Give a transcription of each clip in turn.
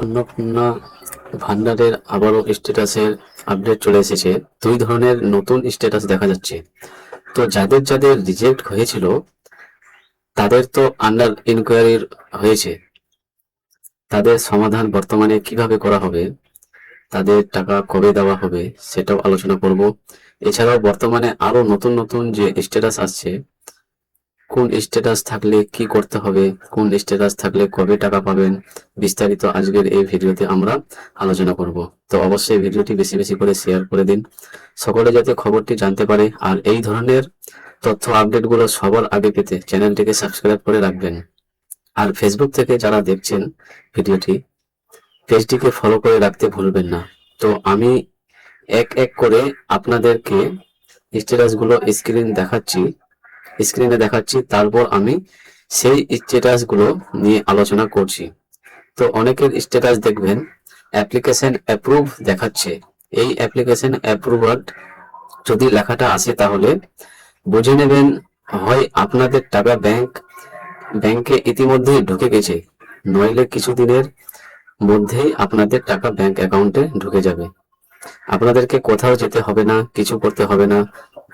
অন্নপূর্ণা ভান্ডারের আবারও স্ট্যাটাসের আপডেট চলে এসেছে। দুই ধরনের নতুন স্ট্যাটাস দেখা যাচ্ছে। তো যাদের যাদের রিজেক্ট হয়েছিল তাদের তো আন্ডার ইনকোয়ারি হয়েছে, তাদের সমাধান বর্তমানে কিভাবে করা হবে, তাদের টাকা কবে দেওয়া হবে সেটাও আলোচনা করব। এছাড়াও বর্তমানে আরো নতুন নতুন যে স্ট্যাটাস আসছে, কোন স্ট্যাটাস থাকলে কি করতে হবে, কোন স্ট্যাটাস থাকলে কবে টাকা পাবেন, বিস্তারিত আজকের এই ভিডিওতে আমরা আলোচনা করব। তো অবশ্যই ভিডিওটি বেশি বেশি করে শেয়ার করে দিন, সকলে যাতে খবরটি জানতে পারে। আর এই ধরনের তথ্য আপডেটগুলো সবার আগে পেতে চ্যানেলটিকে সাবস্ক্রাইব করে রাখবেন। আর ফেসবুক থেকে যারা দেখছেন ভিডিওটি, পেজটিকে ফলো করে রাখতে ভুলবেন না। তো আমি এক এক করে আপনাদেরকে স্ট্যাটাসগুলো স্ক্রিনে দেখাচ্ছি, তারপর আমি সেই স্ট্যাটাসগুলো নিয়ে আলোচনা করছি। তো অনেকের স্ট্যাটাস দেখবেন অ্যাপ্লিকেশন অ্যাপ্রুভ দেখাচ্ছে। এই অ্যাপ্লিকেশন অ্যাপ্রুভাল যদি লেখাটা আসে তাহলে বুঝে নেবেন হয় আপনাদের টাকা ব্যাংকে ইতিমধ্যেই ঢুকে গেছে, নইলে কিছুদিনের মধ্যেই আপনাদের টাকা ব্যাংক অ্যাকাউন্টে ঢুকে যাবে। আপনাদেরকে কোথাও যেতে হবে না, কিছু করতে হবে না,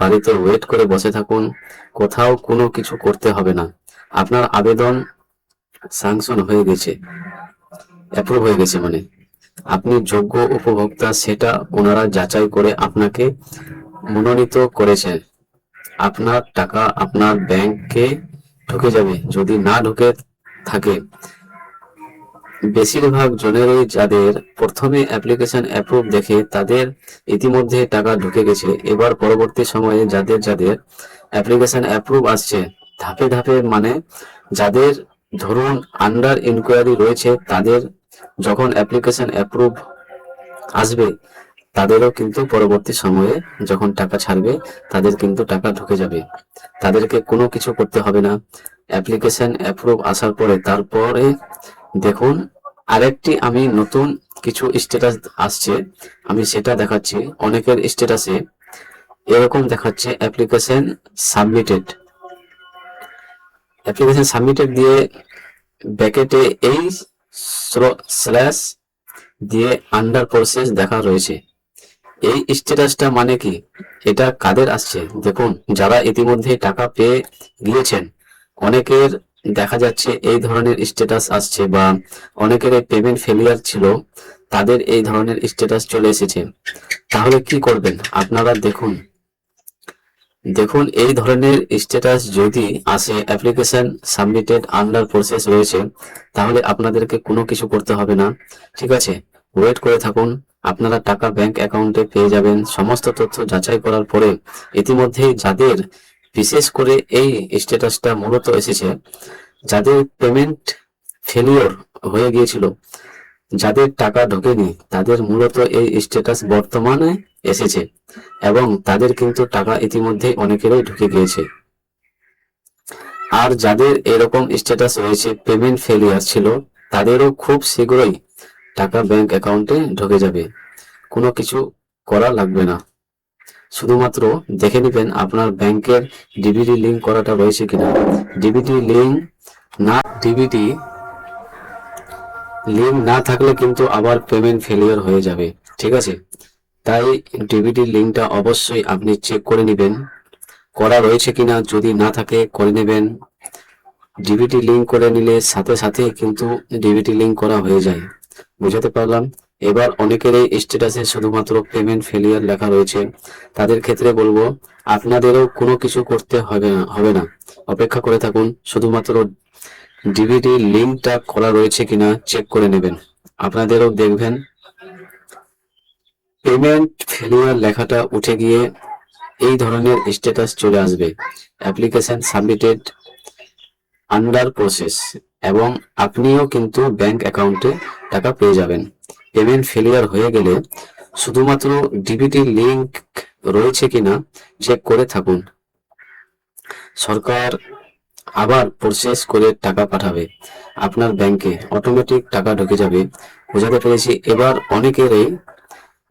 বাড়িতে ওয়েট করে বসে থাকুন, কোথাও কোনো কিছু করতে হবে না। আপনার আবেদন স্যাংশন হয়ে গেছে, অ্যাপ্রুভ হয়ে গেছে, মানে আপনি যোগ্য উপভোক্তা সেটা ওনারা যাচাই করে আপনাকে মনোনীত করেছে। আপনার টাকা আপনার ব্যাংকে ঢুকে যাবে। যদি না ঢুকে থাকে, বেশিরভাগ জনেরই যাদের প্রথমে অ্যাপ্লিকেশন অ্যাপ্রুভ দেখে তাদের ইতিমধ্যে টাকা ঢুকে গেছে। এবার পরবর্তী সময়ে যাদের যাদের অ্যাপ্লিকেশন অ্যাপ্রুভ আসছে ধাপে ধাপে, মানে যাদের ধরুন আন্ডার ইনকোয়ারি রয়েছে, তাদের যখন অ্যাপ্লিকেশন অ্যাপ্রুভ আসবে তাদেরও কিন্তু পরবর্তী সময়ে যখন টাকা ছাড়বে তাদের কিন্তু টাকা ঢুকে যাবে। তাদেরকে কোনো কিছু করতে হবে না। অ্যাপ্লিকেশন অ্যাপ্রুভ আসার পরে তারপরে দেখুন আরেকটি আমি নতুন কিছু স্ট্যাটাস আসছে, আমি সেটা দেখাচ্ছি। অনেকের স্ট্যাটাসে এরকম দেখাচ্ছে অ্যাপ্লিকেশন সাবমিটেড দিয়ে ব্যাকেটে এই স্ল্যাশ দিয়ে আন্ডার প্রসেস দেখা রয়েছে। এই স্ট্যাটাসটা মানে কি, এটা কাদের আসছে দেখুন, যারা ইতিমধ্যে টাকা পেয়ে গিয়েছেন। অনেকের দেখা যাচ্ছে এই ধরনের স্ট্যাটাস আসছে, বা অনেকের পেমেন্ট ফেলিয়ার ছিল, তাদের এই ধরনের স্ট্যাটাস চলে এসেছে। তাহলে কি করবেন আপনারা দেখুন, দেখুন এই ধরনের স্ট্যাটাস যদি আসে অ্যাপ্লিকেশন সাবমিটেড আন্ডার প্রসেস রয়েছে, তাহলে আপনাদেরকে কোনো কিছু করতে হবে না, ঠিক আছে? ওয়েট করে থাকুন, আপনারা টাকা ব্যাংক অ্যাকাউন্টে পেয়ে যাবেন। সমস্ত তথ্য যাচাই করার পরে ইতিমধ্যেই যাদের, বিশেষ করে এই স্ট্যাটাসটা মূলত এসেছে যাদের পেমেন্ট ফেলিওর হয়ে গিয়েছিল, যাদের টাকা ঢোকেনি, তাদের মূলত এই স্ট্যাটাস বর্তমানে এসেছে, এবং তাদের কিন্তু টাকা ইতিমধ্যেই অনেকেরই ঢুকে গিয়েছে। আর যাদের এরকম স্ট্যাটাস রয়েছে পেমেন্ট ফেলিয়ার ছিল, তাদেরও খুব শীঘ্রই টাকা ব্যাংক অ্যাকাউন্টে ঢুকে যাবে। কোনো কিছু করা লাগবে না, শুধুমাত্র দেখে নেবেন আপনার ব্যাংকের ডিবিটি লিঙ্ক করাটা রয়েছে কিনা। ডিবিটি লিঙ্ক না থাকলে কিন্তু আবার পেমেন্ট ফেলিয়ার হয়ে যাবে, ঠিক আছে? তাই ডিবিটি লিঙ্কটা অবশ্যই আপনি চেক করে নেবেন করা রয়েছে কিনা। যদি না থাকে করে নেবেন। ডিবিটি লিঙ্ক করে নিলে সাথে সাথে কিন্তু ডিবিটি লিঙ্ক করা হয়ে যায়। বুঝাতে পারলাম? এবার অনেকের এই স্ট্যাটাসে শুধুমাত্র পেমেন্ট ফেলিয়ার লেখা রয়েছে, তাদের ক্ষেত্রে বলবো আপনাদেরও কোনো কিছু করতে হবে না, অপেক্ষা করে থাকুন। শুধুমাত্র ডিবিটি লিঙ্কটা করা রয়েছে কিনা চেক করে নেবেন। আপনাদেরও দেখবেন পেমেন্ট ফেলিয়ার লেখাটা উঠে গিয়ে এই ধরনের স্ট্যাটাস চলে আসবে, অ্যাপ্লিকেশন সাবমিটেড আন্ডার প্রসেস, এবং আপনিও কিন্তু ব্যাংক অ্যাকাউন্টে টাকা পেয়ে যাবেন। পেমেন্ট ফেলিয়ার হয়ে গেলে শুধুমাত্র ডিবিটি লিঙ্ক রয়েছে কিনা চেক করে থাকুন। সরকার আবার প্রসেস করে টাকা পাঠাবে আপনার ব্যাংকে, অটোমেটিক টাকা ঢুকে যাবে। বোঝাতে পেরেছি? এবার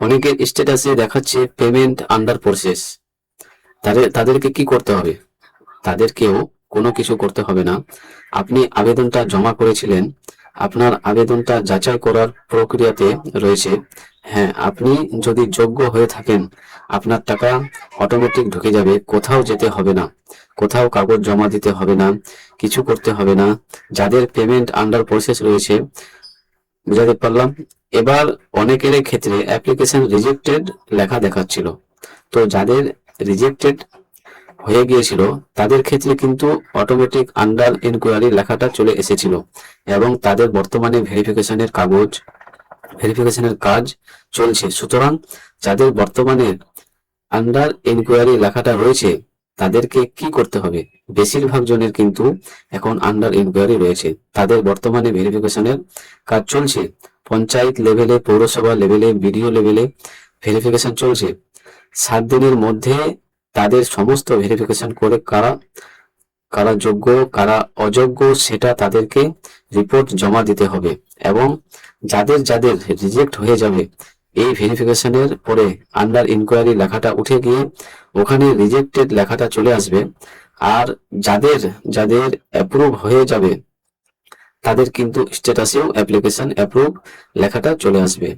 অনেকের স্ট্যাটাসে দেখাচ্ছে পেমেন্ট আন্ডার প্রসেস। তাদেরকে কি করতে হবে? তাদেরকেও কোনো কিছু করতে হবে না। আপনি আবেদনটা জমা করেছিলেন, আপনার আবেদনটা যাচাই করার প্রক্রিয়াতে রয়েছে। হ্যাঁ, আপনি যদি যোগ্য হয়ে থাকেন আপনার টাকা অটোমেটিক ঢুকে যাবে, কোথাও যেতে হবে না, কোথাও কাগজ জমা দিতে হবে না, কিছু করতে হবে না। যাদের পেমেন্ট আন্ডার প্রসেস রয়েছে, বুঝাতে পারলাম? এবার অনেকের ক্ষেত্রে অ্যাপ্লিকেশন রিজেক্টেড লেখা দেখাচ্ছিল। তো যাদের রিজেক্টেড হয়ে গিয়েছিল তাদের ক্ষেত্রে কিন্তু অটোমেটিক আন্ডার ইনকোয়ারি লেখাটা চলে এসেছিল এবং তাদের বর্তমানে ভেরিফিকেশনের কাজ চলছে। সুতরাং যাদের বর্তমানে আন্ডার ইনকোয়ারি লেখাটা রয়েছে তাদেরকে কি করতে হবে? বেশিরভাগ জনের কিন্তু এখন আন্ডার ইনকোয়ারি রয়েছে, তাদের বর্তমানে ভেরিফিকেশনের কাজ চলছে। পঞ্চায়েত লেভেলে, পৌরসভা লেভেলে, বিডিও লেভেলে ভেরিফিকেশন চলছে। 7 দিনের মধ্যে তাদের সমস্ত ভেরিফিকেশন করে কারা কারা যোগ্য কারা অযোগ্য সেটা তাদেরকে রিপোর্ট জমা দিতে হবে। এবং যাদের যাদের রিজেক্ট হয়ে যাবে এই ভেরিফিকেশনের পরে আন্ডার ইনকোয়ারি লেখাটা উঠে গিয়ে ওখানে রিজেক্টেড লেখাটা চলে আসবে। আর যাদের যাদের অ্যাপ্রুভ হয়ে যাবে তাদের কিন্তু স্ট্যাটাসেও অ্যাপ্লিকেশন অ্যাপ্রুভ লেখাটা চলে আসবে।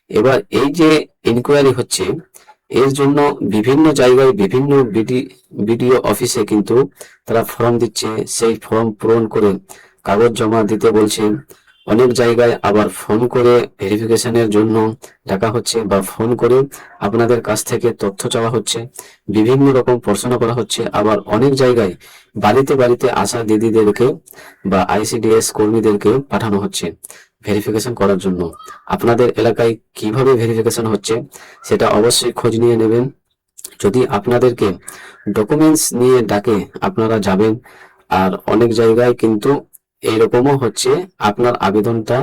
এবার এই যে ইনকোয়ারি হচ্ছে এর জন্য বিভিন্ন জায়গায় বিভিন্ন বিডিও অফিসে কিন্তু তারা ফর্ম দিচ্ছে, সেই ফর্ম পূরণ করে কাগজ জমা দিতে বলছে। অনেক জায়গায় আবার ফোন করে ভেরিফিকেশনের জন্য ডাকা হচ্ছে বা ফোন করে আপনাদের কাছ থেকে তথ্য চাওয়া হচ্ছে, বিভিন্ন রকম প্রশ্ন করা হচ্ছে। আবার অনেক জায়গায় বাড়িতে বাড়িতে আসা দিদিদেরকে বা আইসিডিএস কর্মীদেরকে পাঠানো হচ্ছে ভেরিফিকেশন করার জন্য। আপনাদের এলাকায় কিভাবে ভেরিফিকেশন হচ্ছে সেটা অবশ্যই খোঁজ নিয়ে নেবেন। যদি আপনাদেরকে ডকুমেন্টস নিয়ে ডাকে আপনারা যাবেন। আর অনেক জায়গায় কিন্তু এইরকমও হচ্ছে আপনার আবেদনটা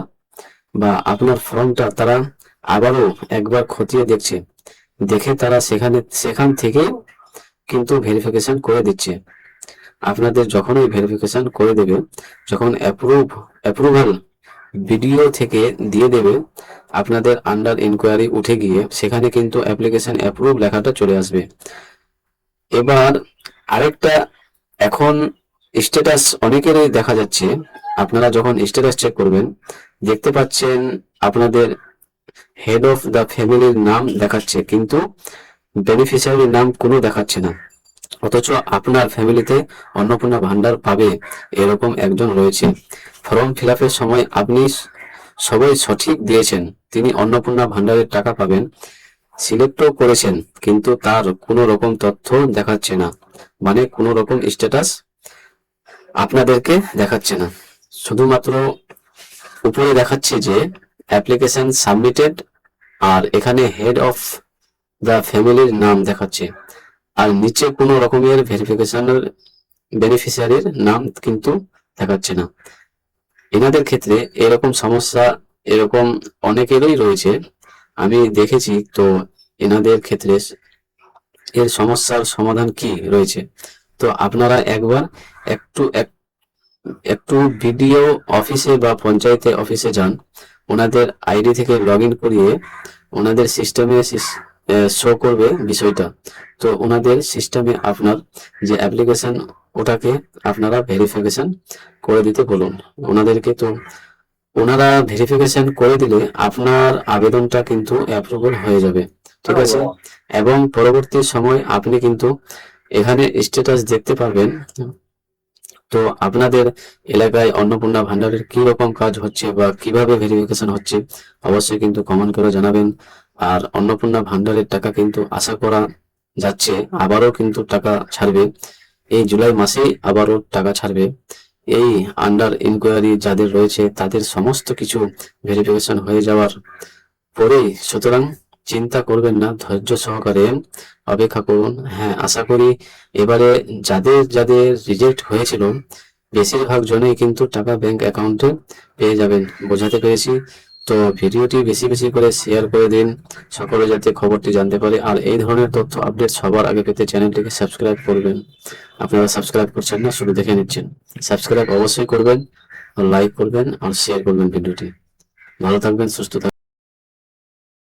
বা আপনার ফর্মটা তারা আবারও একবার খতিয়ে দেখছে, দেখে তারা সেখান থেকে কিন্তু ভেরিফিকেশন করে দিচ্ছে। আপনাদের যখনই ভেরিফিকেশন করে দেবে, যখন অ্যাপ্রুভাল ভিডিও থেকে দিয়ে দেবে, আপনাদের আন্ডার ইনকোয়ারি উঠে গিয়ে সেখানে কিন্তু অ্যাপ্লিকেশন অ্যাপ্রুভ লেখাটা চলে আসবে। এবার আরেকটা, এখন স্ট্যাটাস অনেকেরই দেখা যাচ্ছে, আপনারা যখন স্ট্যাটাস চেক করবেন দেখতে পাচ্ছেন আপনাদের হেড অফ দ্য ফ্যামিলির নাম দেখাচ্ছে কিন্তু বেনিফিশিয়ারির নাম কোনো দেখাচ্ছে না। অথচ আপনার ফ্যামিলিতে অন্নপূর্ণা ভান্ডার পাবে এরকম একজন রয়েছে। ফর্ম ফিল আপের সময় আপনি সবই সঠিক দিয়েছেন, তিনি অন্নপূর্ণা ভান্ডারের টাকা পাবেন, সিলেক্টও করেছেন, কিন্তু তার কোনো রকম তথ্য দেখাচ্ছে না, মানে কোনো রকম স্ট্যাটাস আপনাদেরকে দেখাচ্ছে না। শুধুমাত্র উপরে দেখাচ্ছে যে অ্যাপ্লিকেশন সাবমিটেড, আর এখানে হেড অফ দ্য ফ্যামিলির নাম দেখাচ্ছে, আর নিচে কোনো রকমের ভেরিফিকেশনের বেনিফিশিয়ারির নাম কিন্তু দেখাচ্ছে না। এনাদের ক্ষেত্রে এরকম সমস্যা এরকম অনেকেরই রয়েছে, আমি দেখেছি। তো এনাদের ক্ষেত্রে এর সমস্যার সমাধান কি রয়েছে? তো আপনারা একবার একটু একটু বিডিও অফিসে বা পঞ্চায়েতে অফিসে যান, ওনাদের আইডি থেকে লগ ইন করিয়ে ওনাদের সিস্টেমে শো করবে বিষয়টা। তো ওনাদের সিস্টেমে আপনার যে অ্যাপ্লিকেশন ওটাকে আপনারা ভেরিফিকেশন করে দিতে বলুন ওনাদেরকে। তো ওনারা ভেরিফিকেশন করে দিলে আপনার আবেদনটা কিন্তু অ্যাপ্রুভাল হয়ে যাবে, ঠিক আছে? এবং পরবর্তী সময় আপনি কিন্তু এখানে স্ট্যাটাস দেখতে পারবেন। তো আপনাদের এলাকায় অন্নপূর্ণা ভান্ডারের কি রকম কাজ হচ্ছে বা কিভাবে ভেরিফিকেশন হচ্ছে অবশ্যই কিন্তু কমেন্ট করে জানাবেন। আর অন্নপূর্ণা ভান্ডারের টাকা কিন্তু আশা করা যাচ্ছে আবারও কিন্তু টাকা ছাড়বে, এই জুলাই মাসেই আবারও টাকা ছাড়বে। এই আন্ডার ইনকোয়ারি যাদের রয়েছে তাদের সমস্ত কিছু ভেরিফিকেশন হয়ে যাওয়ার পরেই, সুতরাং চিন্তা করবেন না, ধৈর্য সহকারে অপেক্ষা করুন। হ্যাঁ, আশা করি এবারে যাদের যাদের রিজেক্ট হয়েছিল বেশিরভাগ জনেই কিন্তু টাকা ব্যাংক অ্যাকাউন্টে পেয়ে যাবেন। বোঝাতে পেরেছি? তো ভিডিওটি বেশি বেশি করে শেয়ার করে দিন, সকলে যাতে খবরটি জানতে পারে। আর এই ধরনের তথ্য আপডেট সবার আগে পেতে চ্যানেলটিকে সাবস্ক্রাইব করবেন। আপনারা সাবস্ক্রাইব করছেন না, শুধু দেখে নিচ্ছেন। সাবস্ক্রাইব অবশ্যই করবেন, লাইক করবেন আর শেয়ার করবেন ভিডিওটি। ভালো থাকবেন, সুস্থ থাকবেন।